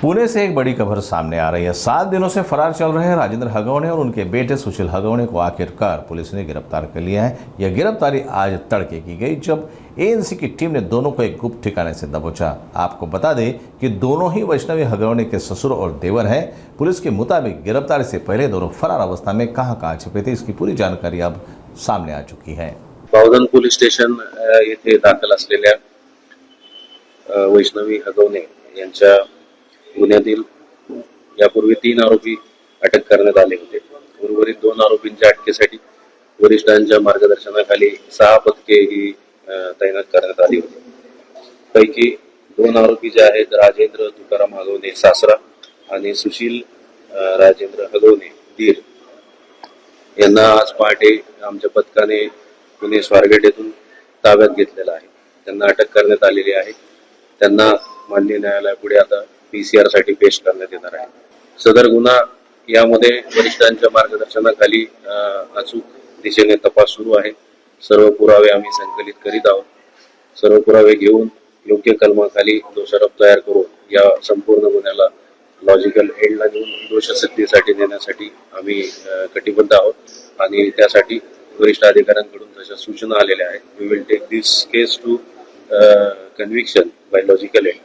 पुणे से एक बड़ी खबर सामने आ रही है। 7 दिनों से फरार चल रहे राजेंद्र हगवणे और उनके बेटे सुशील हगवणे को आखिरकार पुलिस ने गिरफ्तार कर लिया है। यह गिरफ्तारी आज तड़के की गई जब एएनसी की टीम ने दोनों को एक गुप्त ठिकाने से दबोचा। आपको बता दें कि दोनों ही वैष्णवी हगवणे के ससुर और देवर हैं। पुलिस के मुताबिक गिरफ्तारी से पहले दोनों फरार अवस्था में कहां छिपे थे, इसकी पूरी जानकारी अब सामने आ चुकी है। बावधन पोलीस स्टेशन येथे दाखल असलेल्या वैष्णवी हगवणे यांच्या गुन्ह्यातील यापूर्वी 3 आरोपी अटक करण्यात आले होते। उर्वरित 2 आरोपींच्या अटकेसाठी वरिष्ठांच्या मार्गदर्शनाखाली 6 पथके ही तैनात करण्यात आली होती। पैकी 2 आरोपी जे आहेत राजेंद्र तुकाराम हगवणे सासरा आणि सुशील राजेंद्र हगवणे दीर यांना आज पहाटे आमच्या पथकाने पुणे स्वारगेट येथून ताब्यात घेतलेला आहे। त्यांना अटक करण्यात आलेली आहे। त्यांना माननीय न्यायालयापुढे आता पीसीआर साठी पेश करण्यात येणार आहे। सदर गुन्हा यामध्ये वरिष्ठांच्या मार्गदर्शनाखाली अचूक दिशेने तपास सुरू आहे। सर्व पुरावे आम्ही संकलित करीत आहोत। सर्व पुरावे घेऊन योग्य कलमाखाली दोषारोप तयार करून या संपूर्ण गुन्ह्याला लॉजिकल एंडला नेऊन दोषसिद्धीसाठी नेण्यासाठी आम्ही कटिबद्ध आहोत आणि त्यासाठी वरिष्ठ अधिकाऱ्यांकडून जशा सूचना आलेल्या आहेत, we will take this case to conviction by logical end.